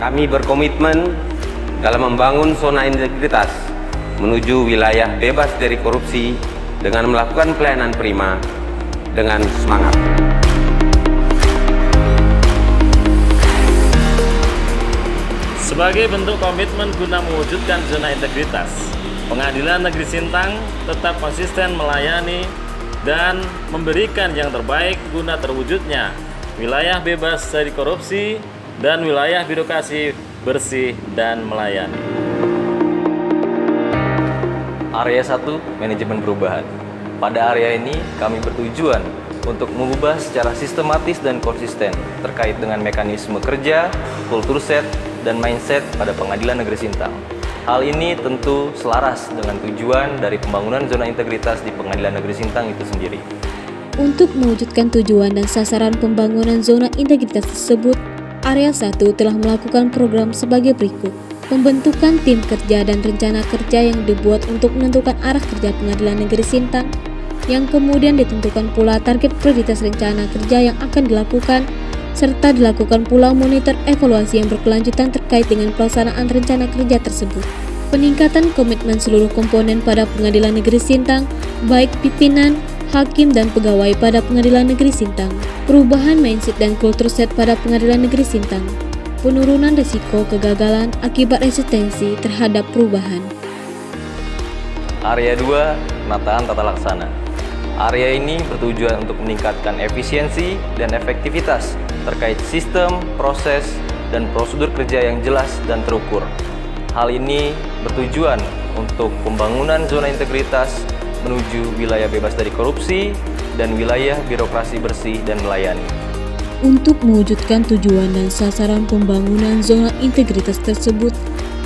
Kami berkomitmen dalam membangun zona integritas menuju wilayah bebas dari korupsi dengan melakukan pelayanan prima dengan semangat. Sebagai bentuk komitmen guna mewujudkan zona integritas, Pengadilan Negeri Sintang tetap konsisten melayani dan memberikan yang terbaik guna terwujudnya wilayah bebas dari korupsi dan wilayah birokrasi bersih dan melayani. Area 1, Manajemen Perubahan. Pada area ini, kami bertujuan untuk mengubah secara sistematis dan konsisten terkait dengan mekanisme kerja, kultur set, dan mindset pada Pengadilan Negeri Sintang. Hal ini tentu selaras dengan tujuan dari pembangunan zona integritas di Pengadilan Negeri Sintang itu sendiri. Untuk mewujudkan tujuan dan sasaran pembangunan zona integritas tersebut, Area 1 telah melakukan program sebagai berikut. Pembentukan tim kerja dan rencana kerja yang dibuat untuk menentukan arah kerja Pengadilan Negeri Sintang, yang kemudian ditentukan pula target prioritas rencana kerja yang akan dilakukan, serta dilakukan pula monitor evaluasi yang berkelanjutan terkait dengan pelaksanaan rencana kerja tersebut. Peningkatan komitmen seluruh komponen pada Pengadilan Negeri Sintang, baik pimpinan, hakim, dan pegawai pada Pengadilan Negeri Sintang. Perubahan mindset dan kultur set pada Pengadilan Negeri Sintang. Penurunan risiko kegagalan akibat resistensi terhadap perubahan. Area 2, Penataan Tata Laksana. Area ini bertujuan untuk meningkatkan efisiensi dan efektivitas terkait sistem, proses, dan prosedur kerja yang jelas dan terukur. Hal ini bertujuan untuk pembangunan zona integritas menuju wilayah bebas dari korupsi dan wilayah birokrasi bersih dan melayani. Untuk mewujudkan tujuan dan sasaran pembangunan zona integritas tersebut,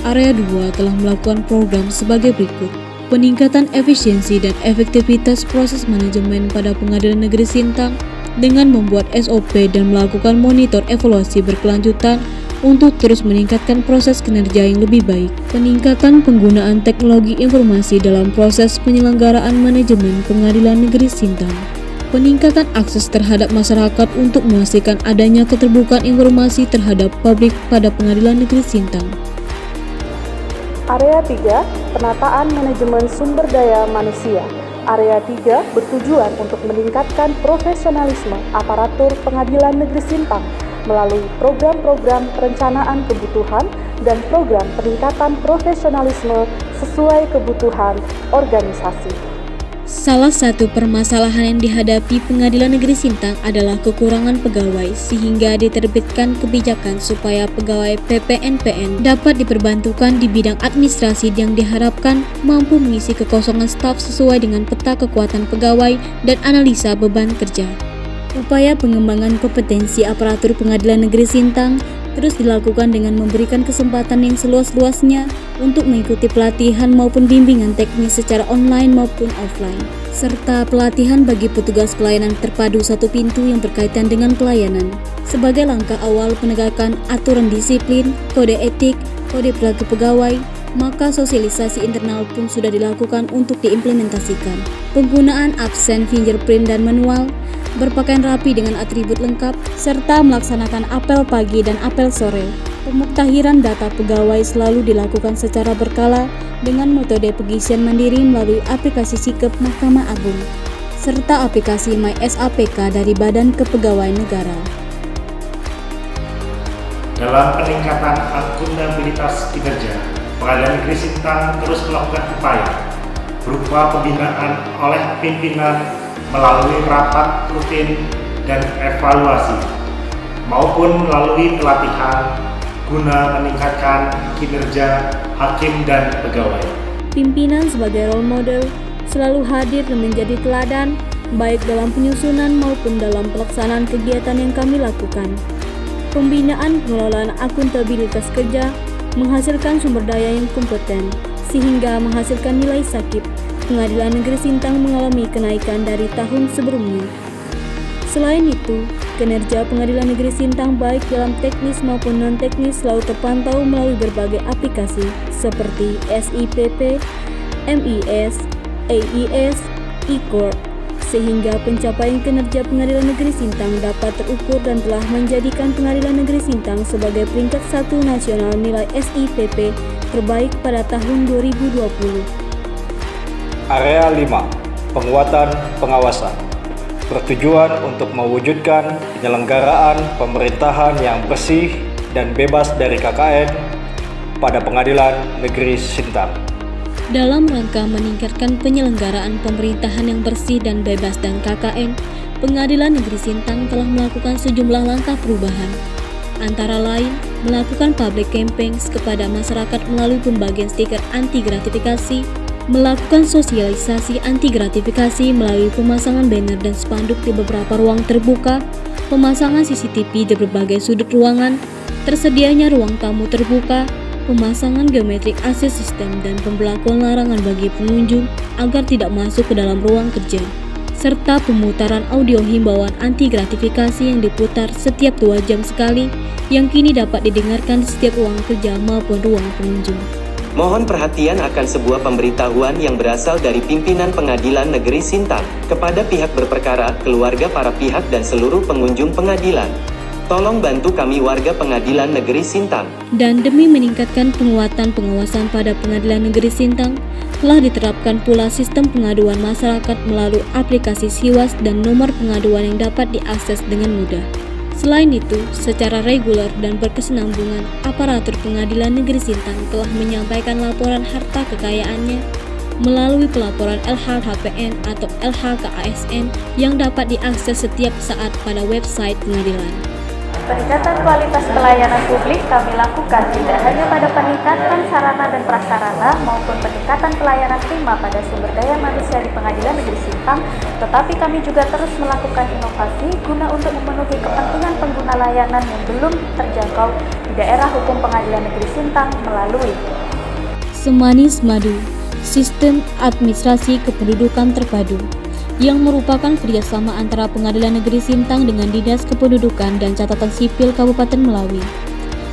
Area 2 telah melakukan program sebagai berikut. Peningkatan efisiensi dan efektivitas proses manajemen pada Pengadilan Negeri Sintang dengan membuat SOP dan melakukan monitor evaluasi berkelanjutan untuk terus meningkatkan proses kinerja yang lebih baik. Peningkatan penggunaan teknologi informasi dalam proses penyelenggaraan manajemen Pengadilan Negeri Sintang. Peningkatan akses terhadap masyarakat untuk memastikan adanya keterbukaan informasi terhadap publik pada Pengadilan Negeri Sintang. Area 3, Penataan Manajemen Sumber Daya Manusia. Area 3 bertujuan untuk meningkatkan profesionalisme aparatur Pengadilan Negeri Sintang melalui program-program perencanaan kebutuhan dan program peningkatan profesionalisme sesuai kebutuhan organisasi. Salah satu permasalahan yang dihadapi Pengadilan Negeri Sintang adalah kekurangan pegawai, sehingga diterbitkan kebijakan supaya pegawai PPNPN dapat diperbantukan di bidang administrasi yang diharapkan mampu mengisi kekosongan staf sesuai dengan peta kekuatan pegawai dan analisa beban kerja. Upaya pengembangan kompetensi aparatur Pengadilan Negeri Sintang terus dilakukan dengan memberikan kesempatan yang seluas-luasnya untuk mengikuti pelatihan maupun bimbingan teknis secara online maupun offline, serta pelatihan bagi petugas pelayanan terpadu satu pintu yang berkaitan dengan pelayanan. Sebagai langkah awal penegakan aturan disiplin, kode etik, kode perilaku pegawai, maka sosialisasi internal pun sudah dilakukan untuk diimplementasikan. Penggunaan absen, fingerprint, dan manual, berpakaian rapi dengan atribut lengkap, serta melaksanakan apel pagi dan apel sore. Pemuktahiran data pegawai selalu dilakukan secara berkala dengan metode pengisian mandiri melalui aplikasi Sikep Mahkamah Agung, serta aplikasi MySAPK dari Badan Kepegawaian Negara. Dalam peningkatan akuntabilitas kinerja, Pengadilan Negeri Sintang terus melakukan upaya berupa pembinaan oleh pimpinan melalui rapat rutin dan evaluasi maupun melalui pelatihan guna meningkatkan kinerja hakim dan pegawai. Pimpinan sebagai role model selalu hadir dan menjadi teladan baik dalam penyusunan maupun dalam pelaksanaan kegiatan yang kami lakukan. Pembinaan pengelolaan akuntabilitas kerja menghasilkan sumber daya yang kompeten sehingga menghasilkan nilai sakit. Pengadilan Negeri Sintang mengalami kenaikan dari tahun sebelumnya. Selain itu, kinerja Pengadilan Negeri Sintang baik dalam teknis maupun non-teknis selalu terpantau melalui berbagai aplikasi seperti SIPP, MIS, AIS, eCourt, sehingga pencapaian kinerja Pengadilan Negeri Sintang dapat terukur dan telah menjadikan Pengadilan Negeri Sintang sebagai peringkat 1 nasional nilai SIPP terbaik pada tahun 2020. Area 5. Penguatan pengawasan bertujuan untuk mewujudkan penyelenggaraan pemerintahan yang bersih dan bebas dari KKN pada Pengadilan Negeri Sintang. Dalam rangka meningkatkan penyelenggaraan pemerintahan yang bersih dan bebas dan KKN, Pengadilan Negeri Sintang telah melakukan sejumlah langkah perubahan. Antara lain, melakukan public campaigns kepada masyarakat melalui pembagian stiker anti gratifikasi, melakukan sosialisasi anti gratifikasi melalui pemasangan banner dan spanduk di beberapa ruang terbuka, pemasangan CCTV di berbagai sudut ruangan, tersedianya ruang tamu terbuka, pemasangan geometrik access system dan pemberlakuan larangan bagi pengunjung agar tidak masuk ke dalam ruang kerja, serta pemutaran audio himbauan anti gratifikasi yang diputar setiap 2 jam sekali yang kini dapat didengarkan di setiap ruang kerja maupun ruang pengunjung. Mohon perhatian akan sebuah pemberitahuan yang berasal dari pimpinan Pengadilan Negeri Sintang kepada pihak berperkara, keluarga para pihak dan seluruh pengunjung pengadilan. Tolong bantu kami warga Pengadilan Negeri Sintang. Dan demi meningkatkan penguatan pengawasan pada Pengadilan Negeri Sintang, telah diterapkan pula sistem pengaduan masyarakat melalui aplikasi SIWAS dan nomor pengaduan yang dapat diakses dengan mudah. Selain itu, secara reguler dan berkesinambungan, aparatur Pengadilan Negeri Sintang telah menyampaikan laporan harta kekayaannya melalui pelaporan LHKPN atau LHKASN yang dapat diakses setiap saat pada website pengadilan. Peningkatan kualitas pelayanan publik kami lakukan tidak hanya pada peningkatan sarana dan prasarana maupun peningkatan pelayanan prima pada sumber daya manusia di Pengadilan Negeri Sintang, tetapi kami juga terus melakukan inovasi guna untuk memenuhi kepentingan pengguna layanan yang belum terjangkau di daerah hukum Pengadilan Negeri Sintang melalui Semanis Madu, Sistem Administrasi Kependudukan Terpadu, yang merupakan kerjasama antara Pengadilan Negeri Sintang dengan Dinas Kependudukan dan Catatan Sipil Kabupaten Melawi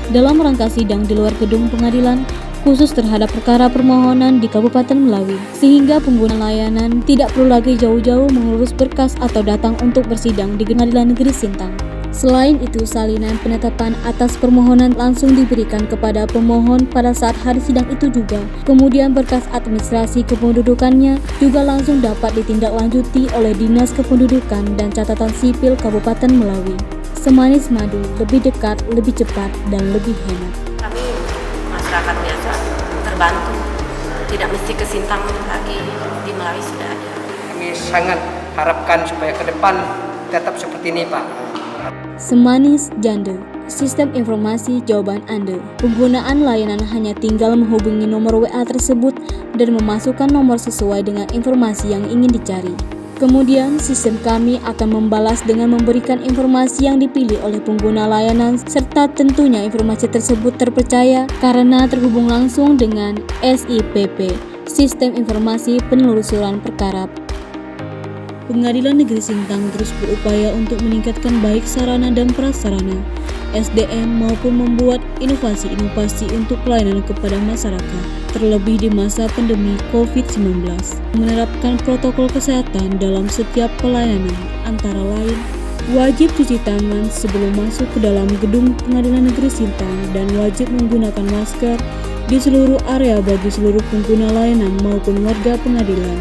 dalam rangka sidang di luar gedung pengadilan khusus terhadap perkara permohonan di Kabupaten Melawi, sehingga pengguna layanan tidak perlu lagi jauh-jauh mengurus berkas atau datang untuk bersidang di Pengadilan Negeri Sintang. Selain itu, salinan penetapan atas permohonan langsung diberikan kepada pemohon pada saat hari sidang itu juga. Kemudian berkas administrasi kependudukannya juga langsung dapat ditindaklanjuti oleh Dinas Kependudukan dan Catatan Sipil Kabupaten Melawi. Semanis Madu, lebih dekat, lebih cepat, dan lebih hemat. Kami masyarakat biasa terbantu, tidak mesti ke Sintang lagi, di Melawi sudah ada. Kami sangat harapkan supaya ke depan tetap seperti ini, Pak. Semanis Janda, Sistem Informasi Jawaban Anda. Penggunaan layanan hanya tinggal menghubungi nomor WA tersebut dan memasukkan nomor sesuai dengan informasi yang ingin dicari. Kemudian, sistem kami akan membalas dengan memberikan informasi yang dipilih oleh pengguna layanan, serta tentunya informasi tersebut terpercaya karena terhubung langsung dengan SIPP, Sistem Informasi Penelusuran Perkara. Pengadilan Negeri Sintang terus berupaya untuk meningkatkan baik sarana dan prasarana, SDM maupun membuat inovasi-inovasi untuk pelayanan kepada masyarakat, terlebih di masa pandemi COVID-19. Menerapkan protokol kesehatan dalam setiap pelayanan, antara lain, wajib cuci tangan sebelum masuk ke dalam gedung Pengadilan Negeri Sintang dan wajib menggunakan masker di seluruh area bagi seluruh pengguna layanan maupun warga pengadilan.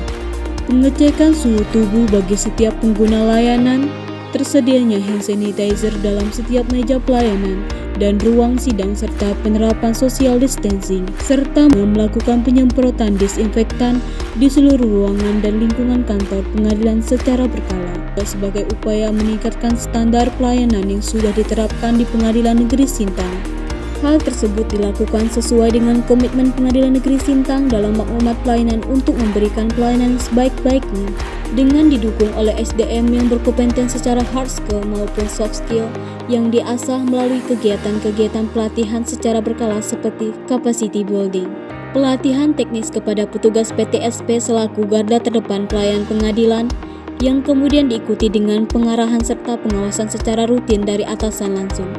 Pengecekan suhu tubuh bagi setiap pengguna layanan, tersedianya hand sanitizer dalam setiap meja pelayanan dan ruang sidang serta penerapan social distancing, serta melakukan penyemprotan disinfektan di seluruh ruangan dan lingkungan kantor pengadilan secara berkala sebagai upaya meningkatkan standar pelayanan yang sudah diterapkan di Pengadilan Negeri Sintang. Hal tersebut dilakukan sesuai dengan komitmen Pengadilan Negeri Sintang dalam maklumat pelayanan untuk memberikan pelayanan sebaik-baiknya dengan didukung oleh SDM yang berkompeten secara hard skill maupun soft skill yang diasah melalui kegiatan-kegiatan pelatihan secara berkala seperti capacity building, pelatihan teknis kepada petugas PTSP selaku garda terdepan pelayanan pengadilan yang kemudian diikuti dengan pengarahan serta pengawasan secara rutin dari atasan langsung.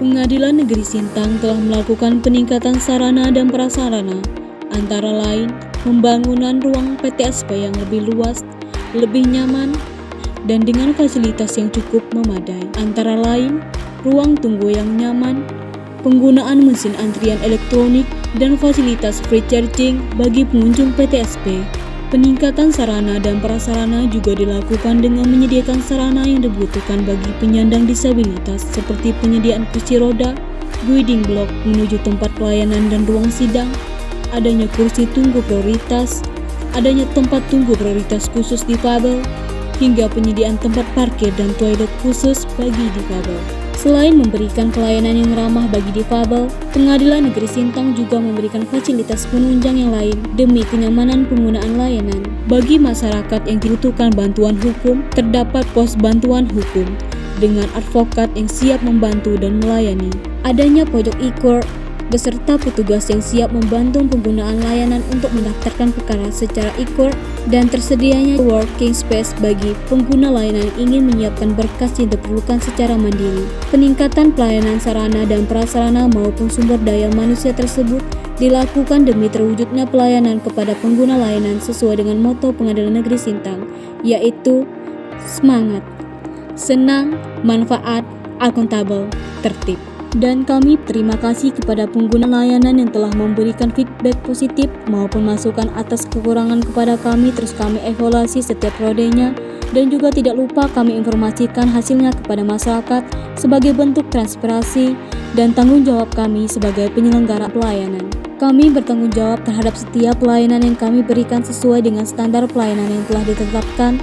Pengadilan Negeri Sintang telah melakukan peningkatan sarana dan prasarana, antara lain pembangunan ruang PTSP yang lebih luas, lebih nyaman, dan dengan fasilitas yang cukup memadai, antara lain ruang tunggu yang nyaman, penggunaan mesin antrian elektronik, dan fasilitas free charging bagi pengunjung PTSP. Peningkatan sarana dan prasarana juga dilakukan dengan menyediakan sarana yang dibutuhkan bagi penyandang disabilitas seperti penyediaan kursi roda, guiding block menuju tempat pelayanan dan ruang sidang, adanya kursi tunggu prioritas, adanya tempat tunggu prioritas khusus difabel, hingga penyediaan tempat parkir dan toilet khusus bagi difabel. Selain memberikan pelayanan yang ramah bagi difabel, Pengadilan Negeri Sintang juga memberikan fasilitas penunjang yang lain demi kenyamanan penggunaan layanan. Bagi masyarakat yang dibutuhkan bantuan hukum, terdapat pos bantuan hukum dengan advokat yang siap membantu dan melayani. Adanya pojok e-court beserta petugas yang siap membantu penggunaan layanan untuk mendaftarkan perkara secara e-court, dan tersedianya working space bagi pengguna layanan yang ingin menyiapkan berkas yang diperlukan secara mandiri. Peningkatan pelayanan sarana dan prasarana maupun sumber daya manusia tersebut dilakukan demi terwujudnya pelayanan kepada pengguna layanan sesuai dengan moto Pengadilan Negeri Sintang, yaitu semangat, senang, manfaat, akuntabel, tertib. Dan kami terima kasih kepada pengguna layanan yang telah memberikan feedback positif maupun masukan atas kekurangan kepada kami, terus kami evaluasi setiap periodenya, dan juga tidak lupa kami informasikan hasilnya kepada masyarakat sebagai bentuk transparansi dan tanggung jawab kami sebagai penyelenggara pelayanan. Kami bertanggung jawab terhadap setiap pelayanan yang kami berikan sesuai dengan standar pelayanan yang telah ditetapkan,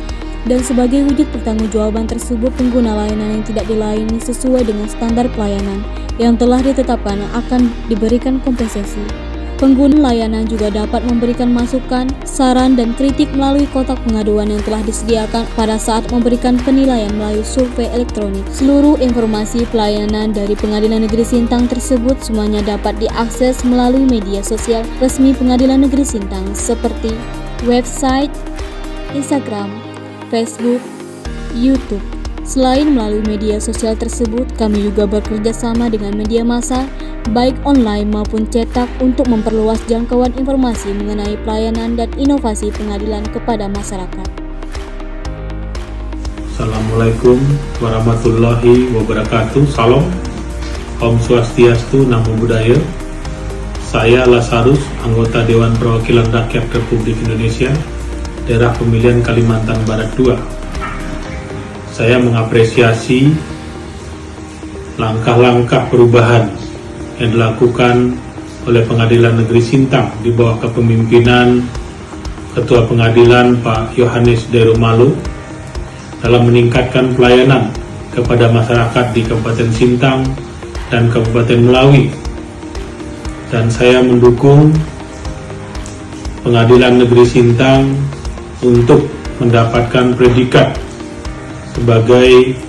dan sebagai wujud pertanggungjawaban tersebut, pengguna layanan yang tidak dilayani sesuai dengan standar pelayanan yang telah ditetapkan akan diberikan kompensasi. Pengguna layanan juga dapat memberikan masukan, saran, dan kritik melalui kotak pengaduan yang telah disediakan pada saat memberikan penilaian melalui survei elektronik. Seluruh informasi pelayanan dari Pengadilan Negeri Sintang tersebut semuanya dapat diakses melalui media sosial resmi Pengadilan Negeri Sintang seperti website, Instagram, Facebook, YouTube. Selain melalui media sosial tersebut, kami juga bekerja sama dengan media massa, baik online maupun cetak, untuk memperluas jangkauan informasi mengenai pelayanan dan inovasi pengadilan kepada masyarakat. Assalamualaikum warahmatullahi wabarakatuh. Salam, Om Swastiastu, Namo Buddhaya. Saya Lasarus, anggota Dewan Perwakilan Rakyat Republik Indonesia, daerah pemilihan Kalimantan Barat II. Saya mengapresiasi langkah-langkah perubahan yang dilakukan oleh Pengadilan Negeri Sintang di bawah kepemimpinan Ketua Pengadilan Pak Yohanes Derumalu dalam meningkatkan pelayanan kepada masyarakat di Kabupaten Sintang dan Kabupaten Melawi. Dan saya mendukung Pengadilan Negeri Sintang untuk mendapatkan predikat sebagai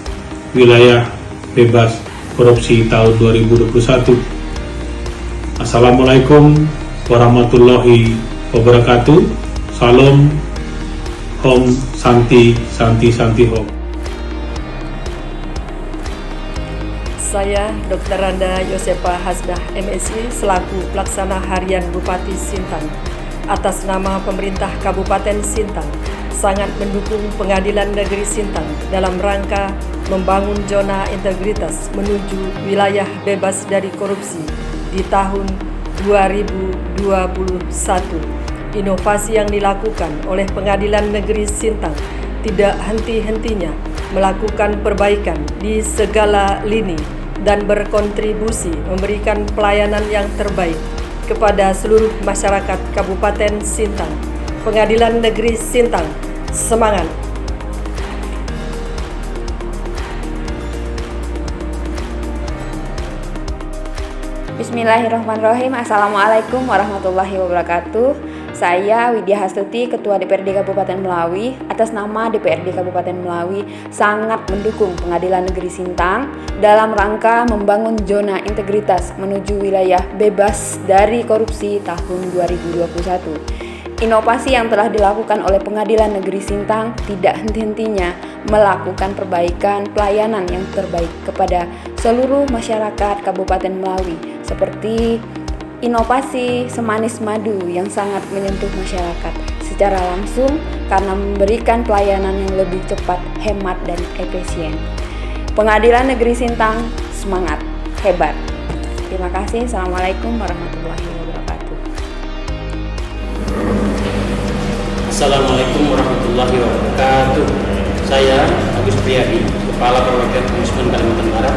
wilayah bebas korupsi tahun 2021. Assalamualaikum warahmatullahi wabarakatuh. Salam, Om Santi Santi Santi Om. Saya Dr. Randa Yosepa Hasdah MSI selaku Pelaksana Harian Bupati Sintang. Atas nama pemerintah Kabupaten Sintang, sangat mendukung Pengadilan Negeri Sintang dalam rangka membangun zona integritas menuju wilayah bebas dari korupsi di tahun 2021. Inovasi yang dilakukan oleh Pengadilan Negeri Sintang tidak henti-hentinya melakukan perbaikan di segala lini dan berkontribusi memberikan pelayanan yang terbaik kepada seluruh masyarakat Kabupaten Sintang. Pengadilan Negeri Sintang, semangat! Bismillahirrahmanirrahim. Assalamualaikum warahmatullahi wabarakatuh. Saya Widya Hastuti, Ketua DPRD Kabupaten Melawi. Atas nama DPRD Kabupaten Melawi, sangat mendukung Pengadilan Negeri Sintang dalam rangka membangun zona integritas menuju wilayah bebas dari korupsi tahun 2021. Inovasi yang telah dilakukan oleh Pengadilan Negeri Sintang tidak henti-hentinya melakukan perbaikan pelayanan yang terbaik kepada seluruh masyarakat Kabupaten Melawi, seperti inovasi semanis madu yang sangat menyentuh masyarakat secara langsung karena memberikan pelayanan yang lebih cepat, hemat, dan efisien. Pengadilan Negeri Sintang, semangat, hebat. Terima kasih. Assalamualaikum warahmatullahi wabarakatuh. Assalamualaikum warahmatullahi wabarakatuh. Saya Agus Priyadi, Kepala Perwakilan Ombudsman Kalimantan Barat,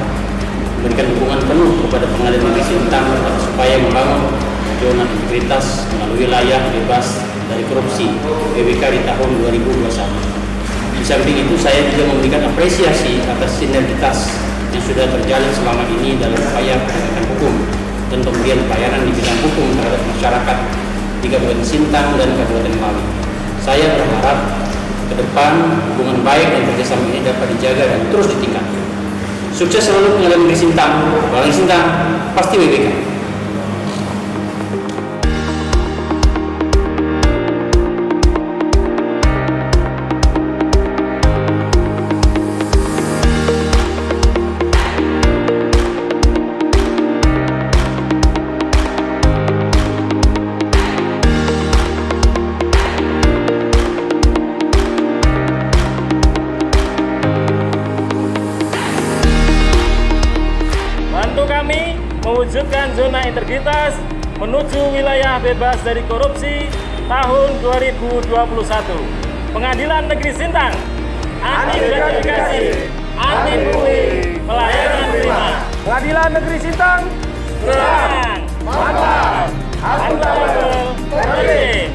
memberikan dukungan penuh kepada Pengadilan Negeri Sintang supaya membangun zona integritas melalui wilayah bebas dari korupsi PBK di tahun 2021. Di samping itu, saya juga memberikan apresiasi atas sinergitas yang sudah terjalin selama ini dalam upaya penegakan hukum dan pemberian pelayanan di bidang hukum terhadap masyarakat di Kabupaten Sintang dan Kabupaten Melawi. Saya berharap ke depan hubungan baik dan kerjasama ini dapat dijaga dan terus ditingkatkan. Sukses selalu Pengadilan Negeri Sintang. Pengadilan Sintang pasti WBK. Bantu kami mewujudkan zona integritas menuju wilayah bebas dari korupsi tahun 2021. Pengadilan Negeri Sintang, anti gratifikasi, anti pungli, pelayanan prima. Pengadilan Negeri Sintang, terang, mantap, akuntabel, tertib.